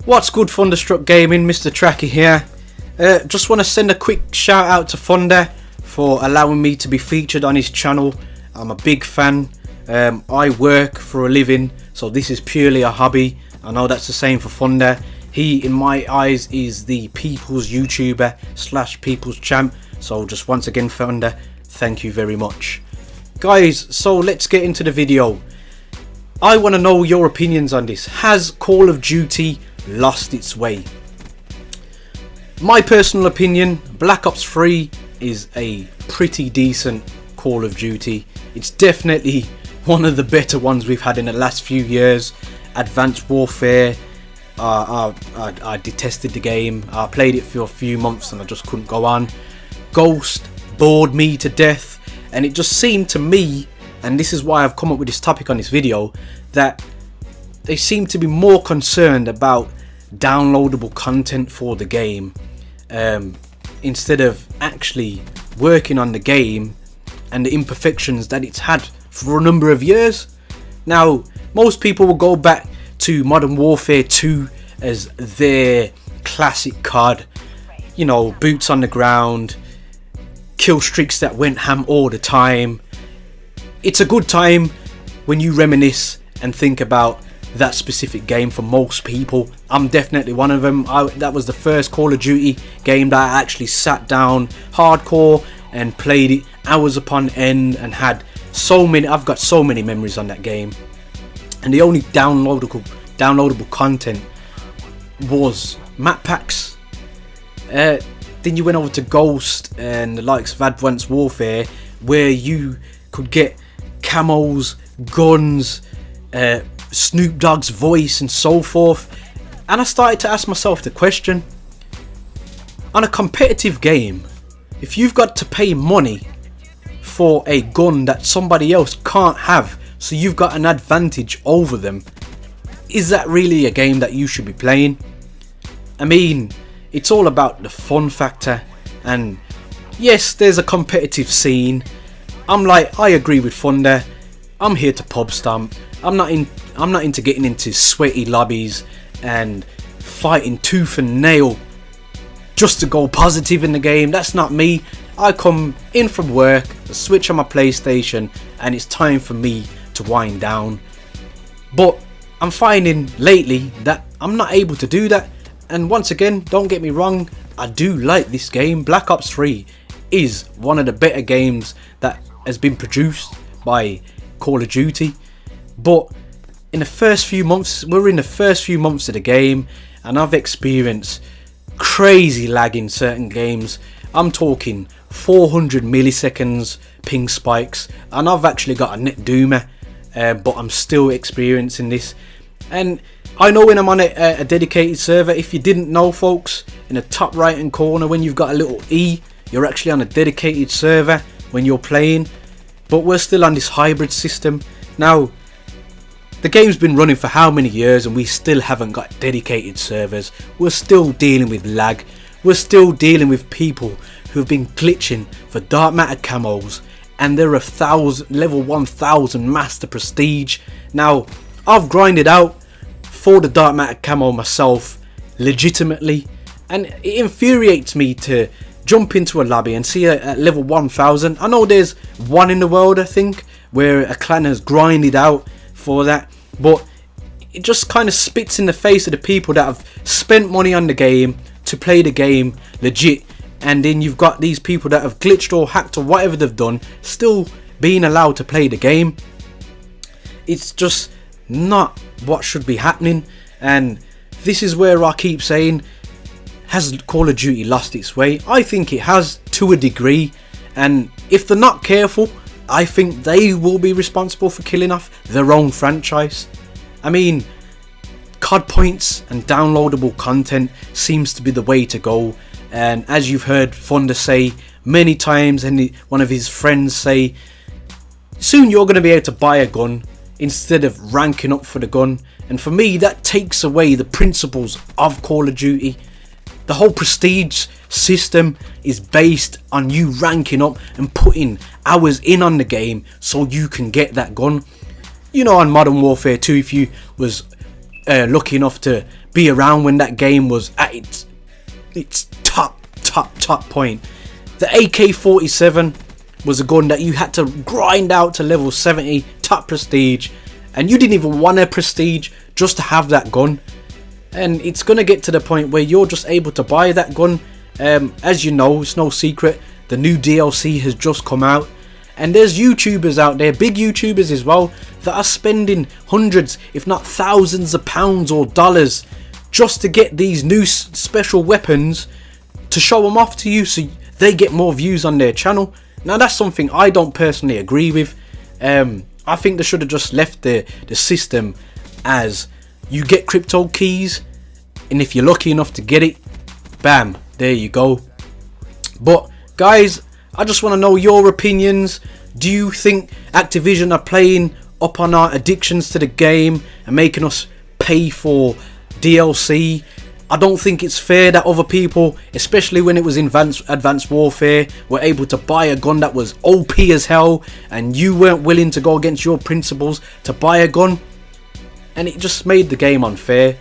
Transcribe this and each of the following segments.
What's good, Thunderstruck Gaming? Mr. Tracky here. Just want to send a quick shout out to Thunder for allowing me to be featured on his channel. I'm a big fan. I work for a living, so this is purely a hobby. I know that's the same for Thunder. He, in my eyes, is the people's YouTuber / people's champ. So just once again, Thunder, thank you very much. Guys, so let's get into the video. I want to know your opinions on this. Has Call of Duty lost its way? My personal opinion, Black Ops 3 is a pretty decent Call of Duty. It's definitely one of the better ones we've had in the last few years. Advanced Warfare, I detested the game. I played it for a few months and I just couldn't go on. Ghost bored me to death, and it just seemed to me, and this is why I've come up with this topic on this video, that they seem to be more concerned about downloadable content for the game instead of actually working on the game and the imperfections that it's had for a number of years. Now, most people will go back to Modern Warfare 2 as their classic COD, you know, boots on the ground, kill streaks that went ham all the time. It's a good time when you reminisce and think about that specific game. For most people, I'm definitely one of them. That was the first Call of Duty game that I actually sat down hardcore and played it hours upon end, and had so many. I've got so many memories on that game, and the only downloadable content was map packs. Then you went over to Ghost and the likes of Advanced Warfare, where you could get camos, guns, Snoop Dogg's voice and so forth. And I started to ask myself the question, on a competitive game, if you've got to pay money for a gun that somebody else can't have, so you've got an advantage over them, is that really a game that you should be playing? I mean, it's all about the fun factor, and yes, there's a competitive scene. I agree with Thunder. I'm here to pub stomp. I'm not into getting into sweaty lobbies and fighting tooth and nail just to go positive in the game. That's not me. I come in from work, switch on my PlayStation, and it's time for me to wind down. But I'm finding lately that I'm not able to do that. And once again, don't get me wrong, I do like this game. Black Ops 3 is one of the better games that has been produced by Call of Duty. But in the first few months, we're in the first few months of the game, and I've experienced crazy lag in certain games. I'm talking 400 milliseconds ping spikes, and I've actually got a net doomer, but I'm still experiencing this. And I know when I'm on a dedicated server, if you didn't know, folks, in the top right hand corner when you've got a little E, you're actually on a dedicated server when you're playing. But we're still on this hybrid system. Now, the game's been running for how many years and we still haven't got dedicated servers. We're still dealing with lag. We're still dealing with people who've been glitching for dark matter camos, and they're level 1000 master prestige. Now, I've grinded out for the dark matter camo myself legitimately, and it infuriates me to jump into a lobby and see at level 1000. I know there's one in the world, I think, where a clan has grinded out for that, but it just kind of spits in the face of the people that have spent money on the game to play the game legit, and then you've got these people that have glitched or hacked or whatever they've done still being allowed to play the game. It's just not what should be happening, and this is where I keep saying, has Call of Duty lost its way? I think it has, to a degree, and if they're not careful, I think they will be responsible for killing off their own franchise. I mean, COD points and downloadable content seems to be the way to go, and as you've heard Thunder say many times, and one of his friends say, soon you're going to be able to buy a gun instead of ranking up for the gun. And for me, that takes away the principles of Call of Duty. The whole prestige system is based on you ranking up and putting hours in on the game so you can get that gun. You know, on Modern Warfare 2, if you was lucky enough to be around when that game was at its top point. The AK-47 was a gun that you had to grind out to level 70, top prestige, and you didn't even want a prestige just to have that gun. And it's gonna get to the point where you're just able to buy that gun. As you know, it's no secret, the new DLC has just come out, and there's YouTubers out there, big YouTubers as well, that are spending hundreds if not thousands of pounds or dollars just to get these new special weapons to show them off to you so they get more views on their channel. Now that's something I don't personally agree with. I think they should have just left the system as you get crypto keys, and if you're lucky enough to get it, bam, there you go. But guys, I just want to know your opinions. Do you think Activision are playing up on our addictions to the game and making us pay for DLC? I don't think it's fair that other people, especially when it was in Advanced Warfare, were able to buy a gun that was OP as hell, and you weren't willing to go against your principles to buy a gun, and it just made the game unfair.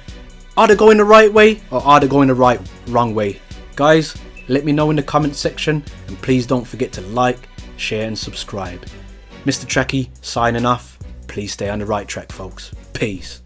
Are they going the right way, or are they going the wrong way? Guys, let me know in the comment section, and please don't forget to like, share and subscribe. Mr. Tracky signing off. Please stay on the right track, folks. Peace.